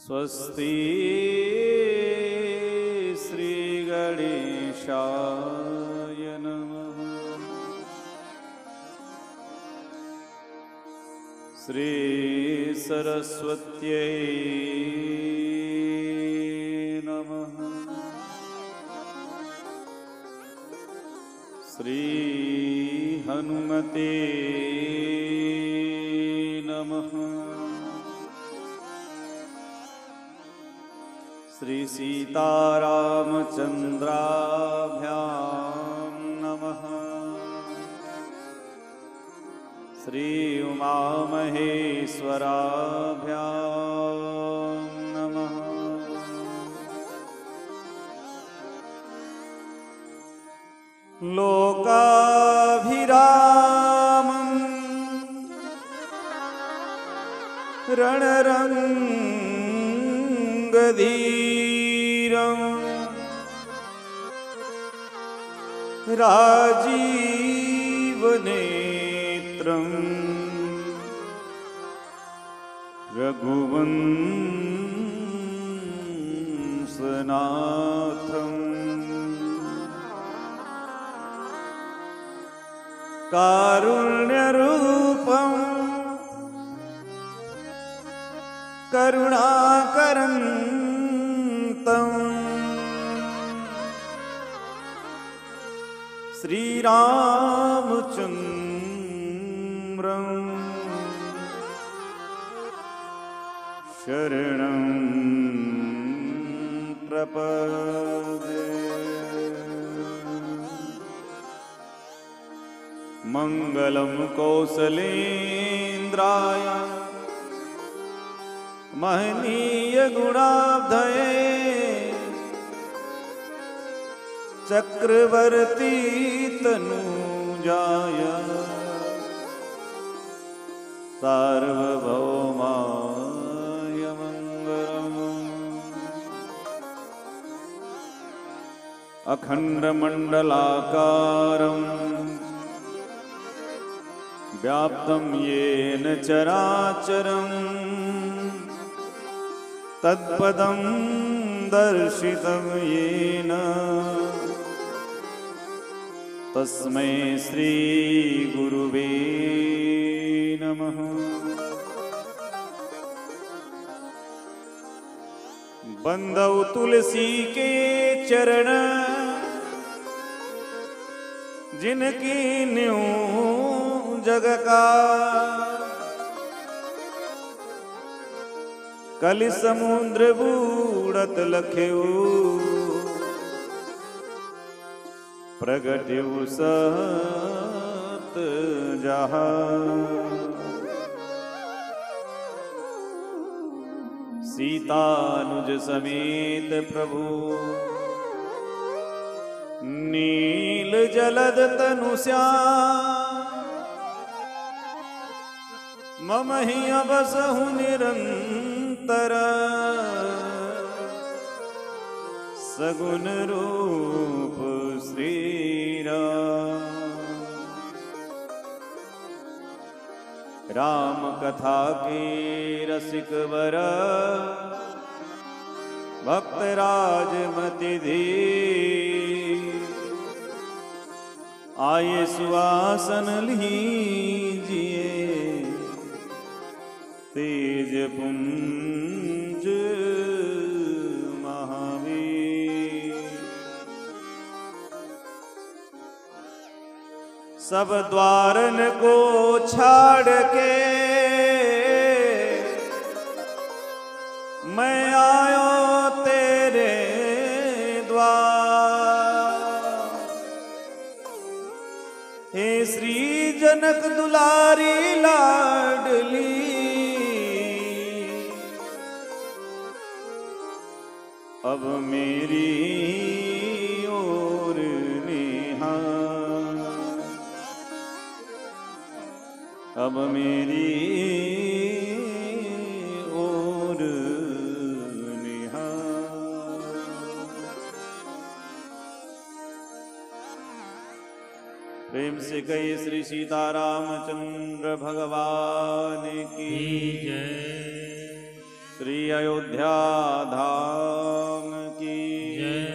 स्वस्ति श्री गणेशाय नमः। श्री सरस्वत्यै नमः। श्री हनुमते नमः। श्री सीतारामचंद्राभ्यां नमः। श्री उमामहेश्वराभ्यां नमः। लोकाभिरामं रणरंगधीरं राजीवनेत्रं रघुवंशनाथं कारुण्यरूपं करुणाकरन्तं श्रीरामचन्द्रं शरणं प्रपद्ये। मंगलं कौसलेन्द्राय महनीय गुणाब्धये चक्रवर्ती तनूजाय सार्वभौमाय मंगलम्। अखंडमंडलाकारं व्याप्तं येन चराचरं तत्पदं दर्शितं येन तस्मै श्री गुरुवे नमः। बंदौ तुलसी के चरण जिनकी न्यू जग का कलि समुद्र बूढ़त लख्यो प्रगट्यु सत जहाँ। सीतानुज समेत प्रभु नील जलद तनु श्याम मम ही बसहु निरंतर सगुन रूप श्री राम कथा के रसिक वर भक्त राजमति धीर आये सुआसन लीजिए तेज पुंज महावीर। सब द्वारन को छाड़ के मैं आयो तेरे द्वार। हे श्री जनक दुलारी लाडली अब मेरी ओर निहार, अब मेरी ओर निहार। प्रेम से कहे श्री सीतारामचंद्र भगवान की जय। श्री अयोध्या धाम की जय।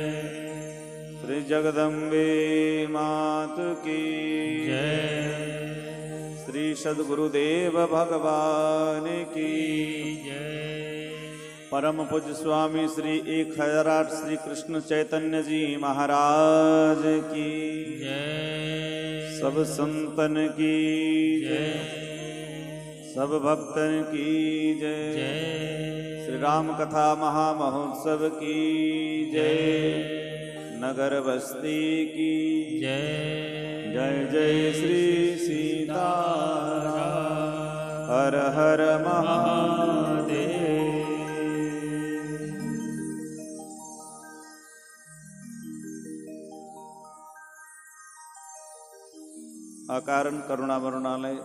श्री जगदम्बे मात की जय। श्री सद्गुरुदेव भगवान की जय। परम पूज्य स्वामी श्री 1008 श्री कृष्ण चैतन्य जी महाराज की जय। सब संतन की जय, सब भक्तन की जय। जय। श्री राम कथा महामहोत्सव की जय। नगर बस्ती की जय। जय जय श्री सीताराम। हर हर महादेव। अकारण करुणा वरुणालय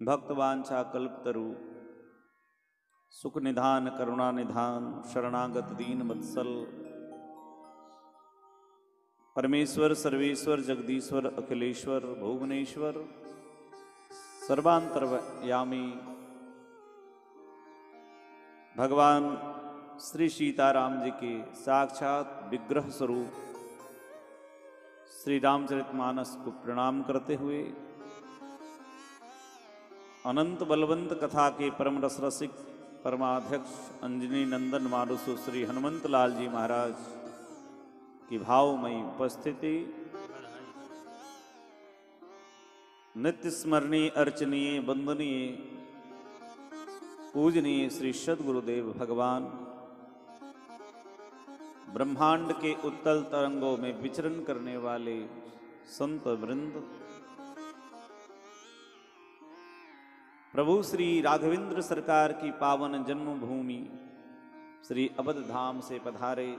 भक्तवांछा कल्पतरु सुख निधान करुणा निधान शरणागत दीन वत्सल परमेश्वर सर्वेश्वर जगदीश्वर अखिलेश्वर भुवनेश्वर सर्वांतरयामी भगवान श्री सीताराम जी के साक्षात विग्रह स्वरूप श्री रामचरितमानस को प्रणाम करते हुए अनंत बलवंत कथा के परम रस रसिक परमाध्यक्ष अंजनी नंदन मारुसु श्री हनुमंत लाल जी महाराज की भावमयी उपस्थिति, नित्य स्मरणीय अर्चनीय वंदनीय पूजनीय श्री सद्गुरुदेव भगवान ब्रह्मांड के उत्तल तरंगों में विचरण करने वाले संत वृंद, प्रभु श्री राघवेंद्र सरकार की पावन जन्मभूमि श्री अवध धाम से पधारे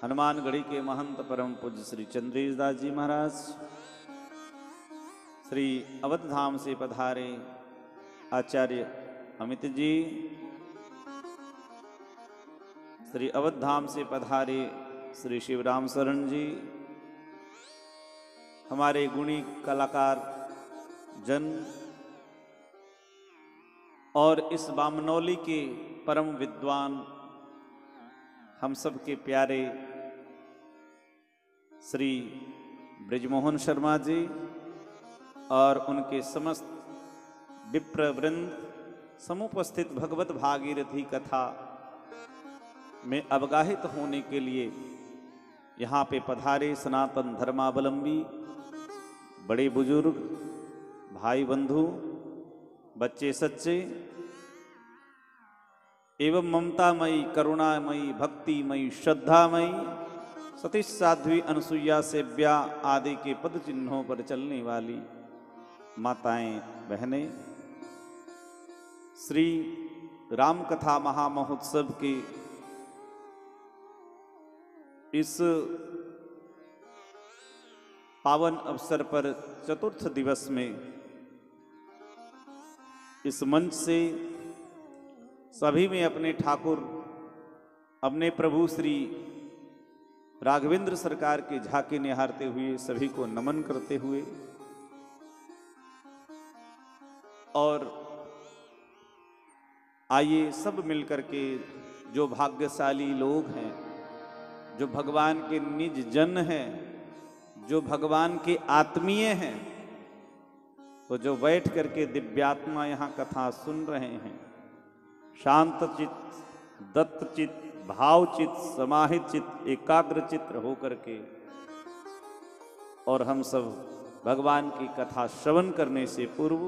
हनुमानगढ़ी के महंत परम पूज्य श्री चंद्रेश दास जी महाराज, श्री अवध धाम से पधारे आचार्य अमित जी, श्री अवध धाम से पधारे श्री शिवराम शरण जी, हमारे गुणी कलाकार जन और इस बामनौली के परम विद्वान हम सब के प्यारे श्री ब्रिजमोहन शर्मा जी और उनके समस्त विप्र वृंद, समुपस्थित भगवत भागीरथी कथा में अवगाहित होने के लिए यहाँ पे पधारे सनातन धर्मावलंबी बड़े बुजुर्ग भाई बंधु, बच्चे सच्चे एवं ममतामयी करुणामयी भक्तिमयी श्रद्धामयी सती साध्वी अनसुईया सेव्या आदि के पद चिन्हों पर चलने वाली माताएं बहनें, श्री राम कथा महामहोत्सव के इस पावन अवसर पर चतुर्थ दिवस में इस मंच से सभी में अपने ठाकुर अपने प्रभु श्री राघवेंद्र सरकार के झांकी निहारते हुए सभी को नमन करते हुए और आइए सब मिलकर के जो भाग्यशाली लोग हैं, जो भगवान के निज जन हैं, जो भगवान के आत्मीय हैं, तो जो बैठ करके दिव्यात्मा यहाँ कथा सुन रहे हैं, शांत चित्त, दत्त चित्त, भाव चित्त, समाहित चित्त, एकाग्र चित्त होकर के और हम सब भगवान की कथा श्रवण करने से पूर्व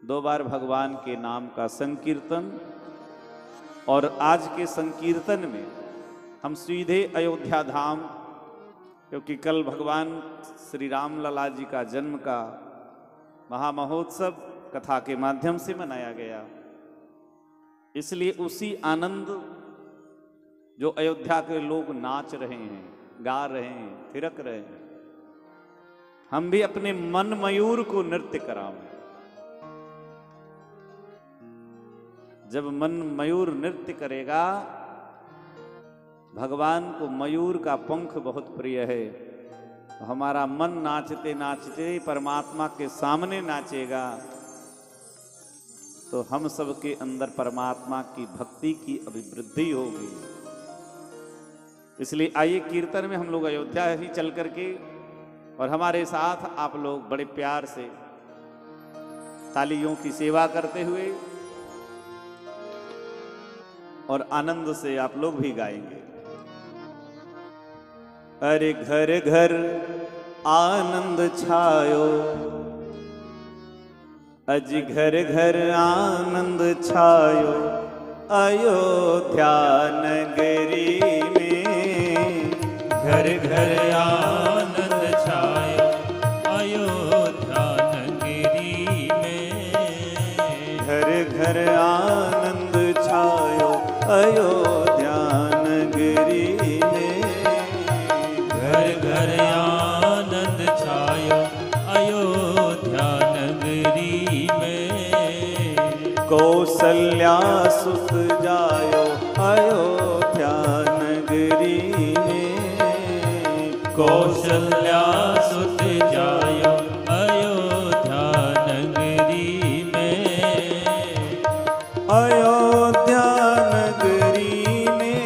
2 बार भगवान के नाम का संकीर्तन, और आज के संकीर्तन में हम सीधे अयोध्या धाम, क्योंकि कल भगवान श्री राम लला जी का जन्म का महामहोत्सव कथा के माध्यम से मनाया गया, इसलिए उसी आनंद जो अयोध्या के लोग नाच रहे हैं, गा रहे हैं, थिरक रहे हैं, हम भी अपने मन मयूर को नृत्य कराएं। जब मन मयूर नृत्य करेगा, भगवान को मयूर का पंख बहुत प्रिय है, हमारा मन नाचते नाचते परमात्मा के सामने नाचेगा तो हम सब के अंदर परमात्मा की भक्ति की अभिवृद्धि होगी। इसलिए आइए कीर्तन में हम लोग अयोध्या ही चल करके और हमारे साथ आप लोग बड़े प्यार से तालियों की सेवा करते हुए और आनंद से आप लोग भी गाएंगे। अरे घर घर आनंद छायो, अज घर घर आनंद छायो, अयोध्या नगरी में घर घर आनंद छायो, अयोध्या नगरी में घर घर आनंद छायो, अयोध्या नगरी में घर घर आनंद छायो, अयोध्या नगरी में कौसल्या सुत जायो, अयोध्या नगरी में कौशल्या सुत जायो, अयोध्या नगरी में अयोध्या नगरी में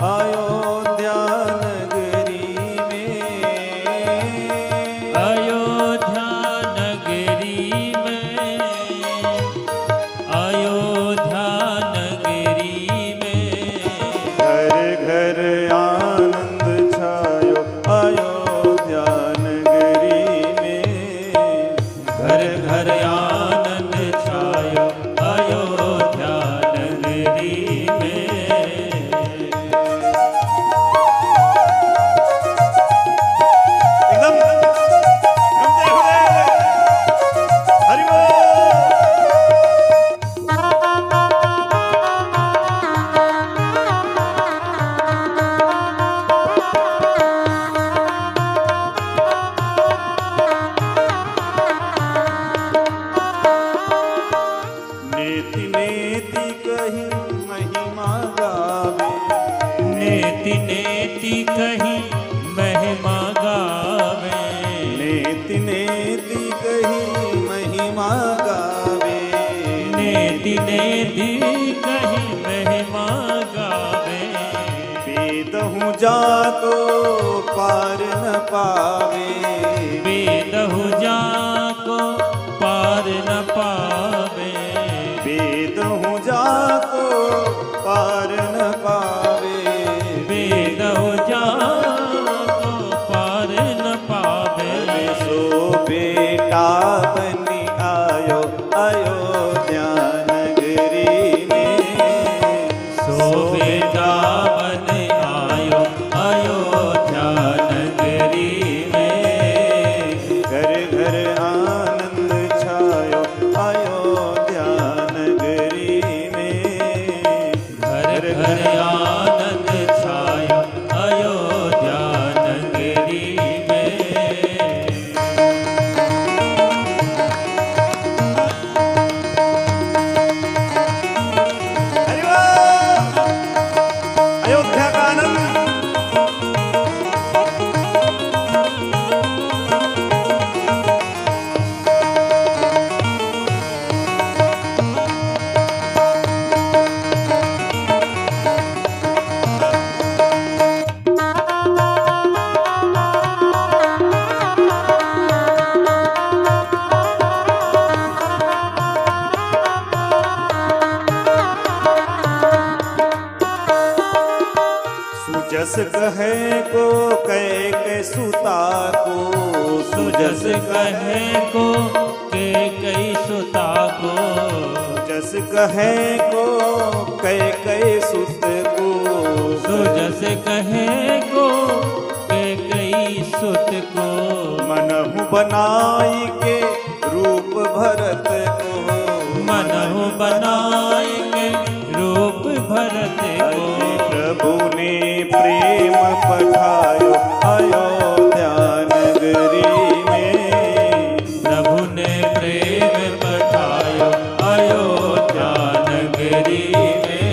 अयोध्या नगरी में अयोध्या नगरी में अयोध्या नगरी में घर घर आनंद छायो, अयोध्या नगरी में घर घर आनंद छायो, अयोध्या नगरी में एकदम गमते हुए हरि बोल। नेति नेति कही महिमा गावे, नेति नेति कही महिमा गावे नेति नेति कही महिमा गावे, नेति नेति कही महिमा गावे वेदहु जाको पार न पावे, वेदहु जाको पार न पावे वेदहु जाको पार न पावे, वेदहु जाको पार न पावे सो बेटा बनी आयो, अयोध्या नगरी में सो बेटा बन आयो, अयोध्या नगरी में घर घर आनंद छायो, अयोध्या नगरी में घर घर आनंद छायो, अयोध्या नगरी में हरि बोल। अयोध्या का आनंद सुजस कहे को कै सुता को, सुजस कहे को के कई सुता को सुजस कहे को कै सुत को, सुजस कहे को के कई सुत को मनहु बनाई के रूप भरत को, मनहु बनाएंगे रूप भरत को प्रभु ने प्रेम पठायो, अयोध्या नगरी में प्रभु ने प्रेम पठायो, अयोध्या नगरी में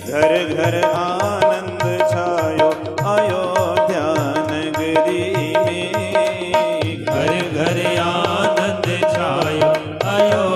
घर घर आनंद छायो, अयोध्या नगरी में घर घर आनंद छायो, अयोध्या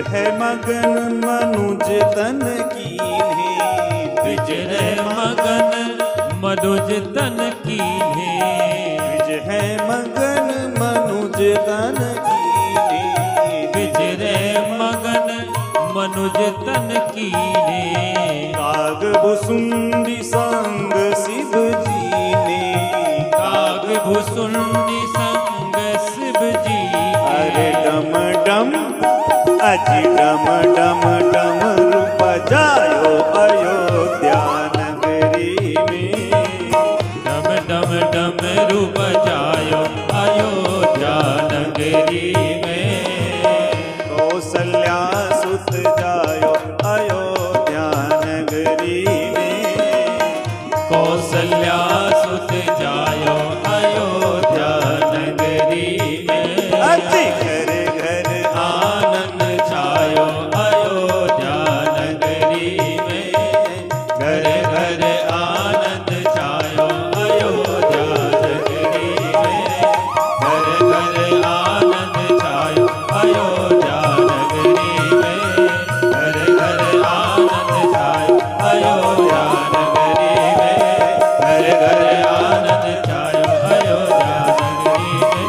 है मगन मनुज तन कीन्हे, ब्रिज है मगन मनुज तन कीन्हे, ब्रिज है मगन मनुज तन कीन्हे, ब्रिज है मगन मनुज तन कीन्हे। काग भुसुंडी संग शिव जी ने, काग भुसुंडी संग शिव जी ने। अरे डम डम अजी डम डम डमरू बजायो अयोध्या नगरी में, डम डम डमरू बजायो अयोध्या नगरी में। कौसल्या सुत जायो अयोध्या नगरी में, कौसल्या सुत जायो अयोध्या नगरी में। अति घर घर आनंद छायो अयोध्या नगरी में, घर घर आनंद छायो अयोध्या नगरी में, घर घर आनंद छायो अयोध्या नगरी में, घर घर आनंद छायो अयोध्या नगरी में, घर घर आनंद छायो अयोध्या नगरी में,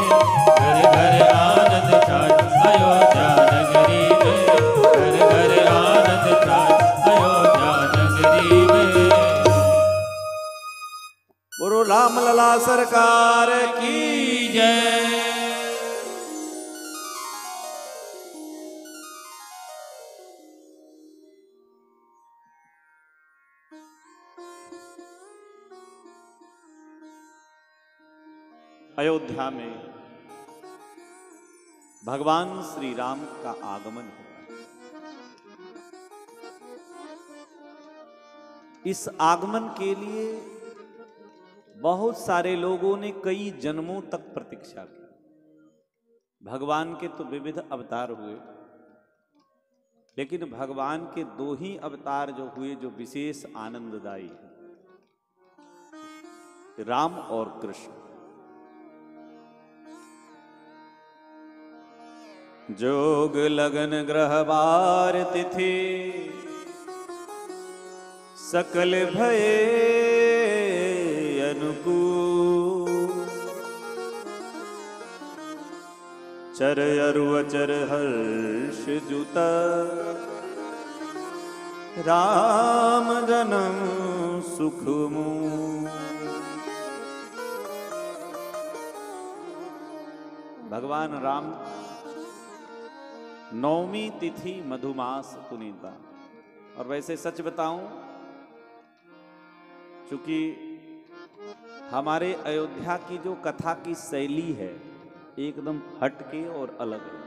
घर घर आनंद छायो अयोध्या नगरी में, घर घर आनंद छायो अयोध्या नगरी में। गुरु राम लला सरकार की की जय। अयोध्या में भगवान श्री राम का आगमन हुआ। इस आगमन के लिए बहुत सारे लोगों ने कई जन्मों तक प्रतीक्षा की। भगवान के तो विविध अवतार हुए, लेकिन भगवान के दो ही अवतार जो हुए जो विशेष आनंददायी हैं, राम और कृष्ण। जोग लगन ग्रह बार तिथि सकल भये अनुकूल, चर अरु अचर हर्ष जुत राम जन्म सुखमू। भगवान राम नौमी तिथि मधुमास पुनीता। और वैसे सच बताऊं, चूंकि हमारे अयोध्या की जो कथा की शैली है एकदम हटके और अलग है,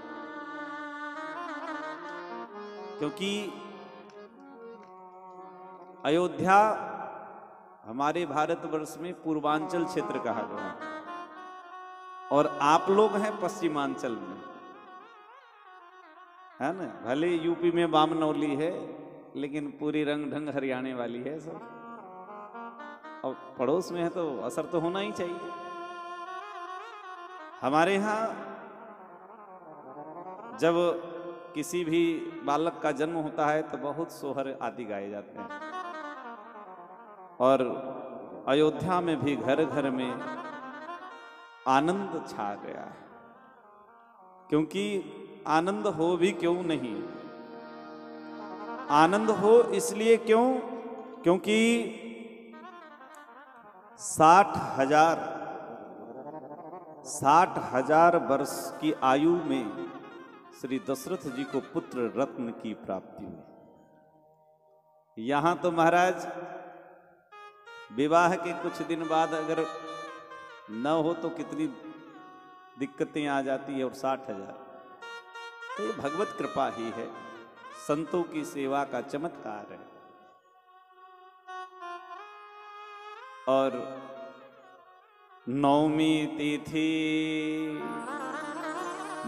क्योंकि अयोध्या हमारे भारतवर्ष में पूर्वांचल क्षेत्र कहा गया और आप लोग हैं पश्चिमांचल में, है ना। भले यूपी में बामनौली है, लेकिन पूरी रंग ढंग हरियाणे वाली है सब। और पड़ोस में है तो असर तो होना ही चाहिए। हमारे यहाँ जब किसी भी बालक का जन्म होता है तो बहुत सोहर आदि गाए जाते हैं, और अयोध्या में भी घर घर में आनंद छा गया है। क्योंकि आनंद हो भी क्यों नहीं, आनंद हो इसलिए क्यों, क्योंकि 60,000 वर्ष की आयु में श्री दशरथ जी को पुत्र रत्न की प्राप्ति हुई। यहां तो महाराज विवाह के कुछ दिन बाद अगर न हो तो कितनी दिक्कतें आ जाती है, और 60,000 तो ये भगवत कृपा ही है, संतों की सेवा का चमत्कार है। और नौमी तिथि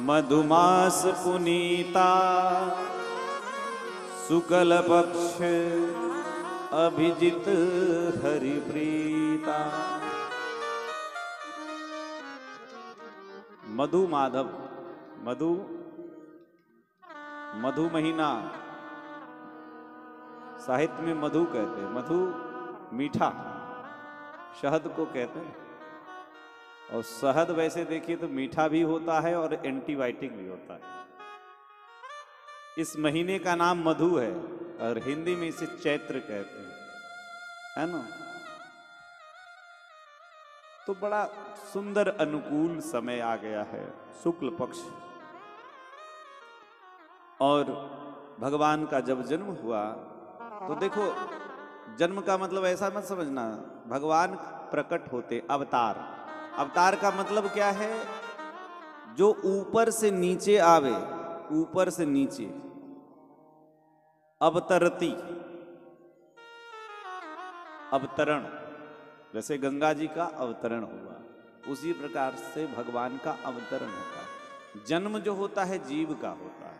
मधुमास पुनीता, शुक्ल पक्ष अभिजित हरिप्रीता। मधु माधव, मधु मधु महीना, साहित्य में मधु कहते हैं, मधु मीठा, शहद को कहते हैं। और शहद वैसे देखिए तो मीठा भी होता है और एंटीबायोटिक भी होता है। इस महीने का नाम मधु है और हिंदी में इसे चैत्र कहते हैं, है ना। तो बड़ा सुंदर अनुकूल समय आ गया है, शुक्ल पक्ष। और भगवान का जब जन्म हुआ तो देखो, जन्म का मतलब ऐसा मत समझना, भगवान प्रकट होते, अवतार। अवतार का मतलब क्या है? जो ऊपर से नीचे आवे, ऊपर से नीचे, अवतरती, अवतरण। जैसे गंगा जी का अवतरण हुआ, उसी प्रकार से भगवान का अवतरण होता है। जन्म जो होता है जीव का होता है,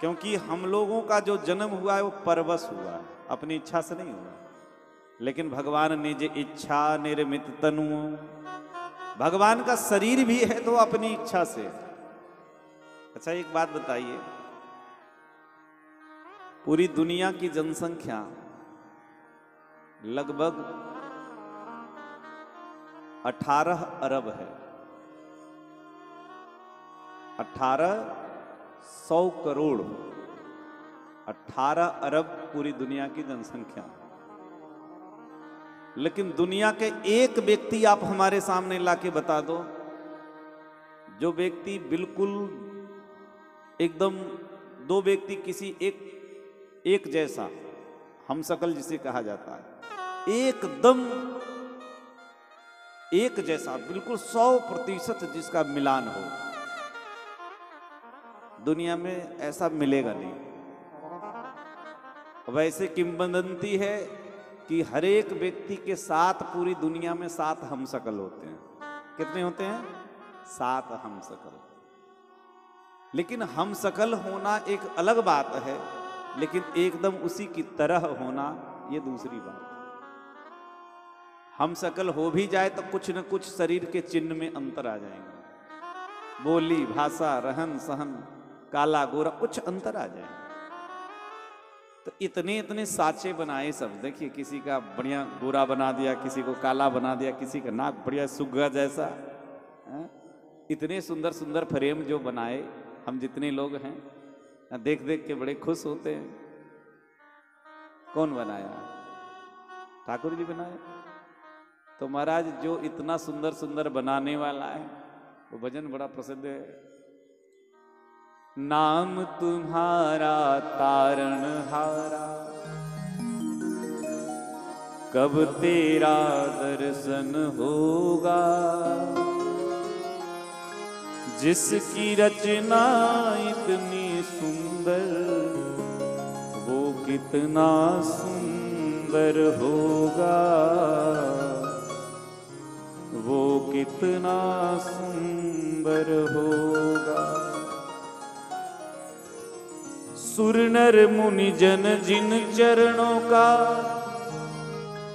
क्योंकि हम लोगों का जो जन्म हुआ है वो परवश हुआ है, अपनी इच्छा से नहीं हुआ। लेकिन भगवान ने जो इच्छा निर्मित तनु, भगवान का शरीर भी है तो अपनी इच्छा से। अच्छा एक बात बताइए, पूरी दुनिया की जनसंख्या लगभग 18 अरब है, 1800 करोड़, 18 अरब पूरी दुनिया की जनसंख्या। लेकिन दुनिया के एक व्यक्ति आप हमारे सामने लाके बता दो, जो व्यक्ति बिल्कुल एकदम, दो व्यक्ति किसी एक जैसा, हमशक्ल जिसे कहा जाता है, एकदम एक जैसा, बिल्कुल 100% जिसका मिलान हो, दुनिया में ऐसा मिलेगा नहीं। वैसे किंवदंती है कि हर एक व्यक्ति के 7 पूरी दुनिया में 7 हमशक्ल होते हैं। कितने होते हैं? 7 हमशक्ल। लेकिन हमशक्ल होना एक अलग बात है, लेकिन एकदम उसी की तरह होना ये दूसरी बात है। हमशक्ल हो भी जाए तो कुछ न कुछ शरीर के चिन्ह में अंतर आ जाएंगे, बोली, भाषा, रहन सहन, काला गोरा, कुछ अंतर आ जाए। तो इतने इतने साँचे बनाए सब, देखिए किसी का बढ़िया गोरा बना दिया, किसी को काला बना दिया, किसी का नाक बढ़िया सुग्गा जैसा, इतने सुंदर सुंदर फ्रेम जो बनाए। हम जितने लोग हैं देख देख के बड़े खुश होते हैं। कौन बनाया? ठाकुर जी बनाए। तो महाराज जो इतना सुंदर सुंदर बनाने वाला है, वो भजन बड़ा प्रसिद्ध है। नाम तुम्हारा तारणहारा, कब तेरा दर्शन होगा। जिसकी रचना इतनी सुंदर, वो कितना सुंदर होगा, वो कितना सुंदर होगा। सुर नर मुनि जन जिन चरणों का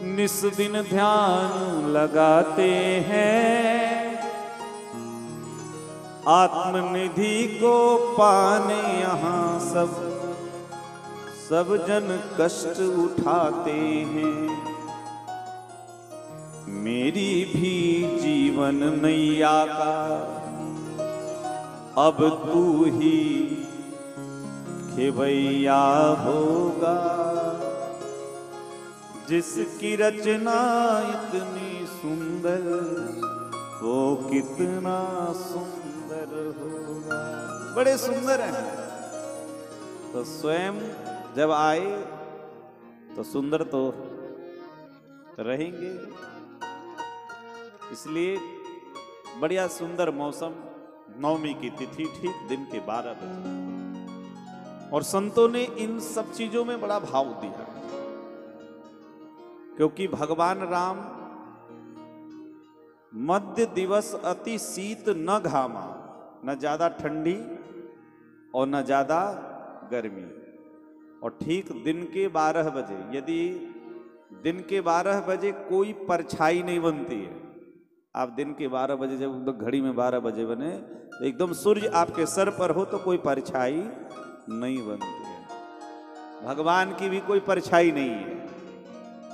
निस दिन ध्यान लगाते हैं, आत्मनिधि को पाने यहाँ सब जन कष्ट उठाते हैं। मेरी भी जीवन नैया का अब तू ही खेवैया होगा। जिसकी रचना इतनी सुंदर, वो कितना सुंदर होगा। बड़े सुंदर हैं। तो स्वयं जब आए तो सुंदर तो रहेंगे। इसलिए बढ़िया सुंदर मौसम, नवमी की तिथि ठीक दिन के 12 बजे, और संतों ने इन सब चीजों में बड़ा भाव दिया, क्योंकि भगवान राम मध्य दिवस अति शीत न घामा, न ज्यादा ठंडी और न ज्यादा गर्मी, और ठीक दिन के 12 बजे, यदि दिन के 12 बजे कोई परछाई नहीं बनती है, आप दिन के 12 बजे जब घड़ी में 12 बजे बने, एकदम सूर्य आपके सर पर हो तो कोई परछाई नहीं बनती है। भगवान की भी कोई परछाई नहीं है,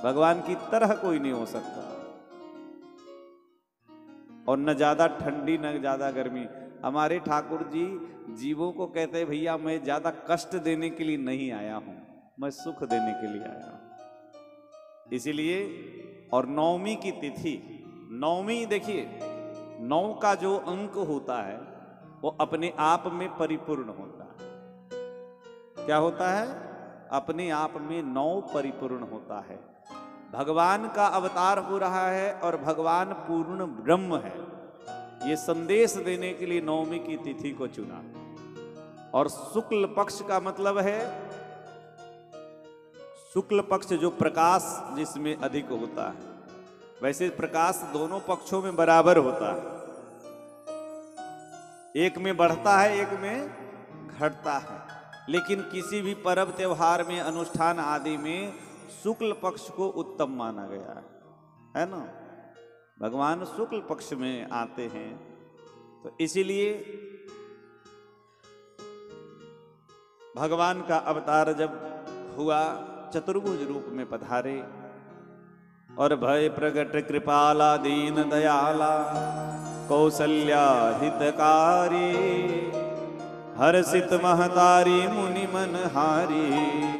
भगवान की तरह कोई नहीं हो सकता। और न ज्यादा ठंडी न ज्यादा गर्मी। हमारे ठाकुर जी जीवों को कहते हैं, भैया मैं ज्यादा कष्ट देने के लिए नहीं आया हूं, मैं सुख देने के लिए आया हूं। इसीलिए और नवमी की तिथि, नवमी देखिए, 9 का जो अंक होता है वो अपने आप में परिपूर्ण होता है। क्या होता है? अपने आप में 9 परिपूर्ण होता है। भगवान का अवतार हो रहा है और भगवान पूर्ण ब्रह्म है। ये संदेश देने के लिए नवमी की तिथि को चुना। और शुक्ल पक्ष का मतलब है, शुक्ल पक्ष जो प्रकाश जिसमें अधिक होता है। वैसे प्रकाश दोनों पक्षों में बराबर होता है, एक में बढ़ता है एक में घटता है। लेकिन किसी भी पर्व त्योहार में, अनुष्ठान आदि में शुक्ल पक्ष को उत्तम माना गया है ना। भगवान शुक्ल पक्ष में आते हैं, तो इसीलिए भगवान का अवतार जब हुआ, चतुर्भुज रूप में पधारे। और भय प्रगट कृपाला दीन दयाला, कौसल्या हितकारी, हर्षित महतारी मुनि मन हारी।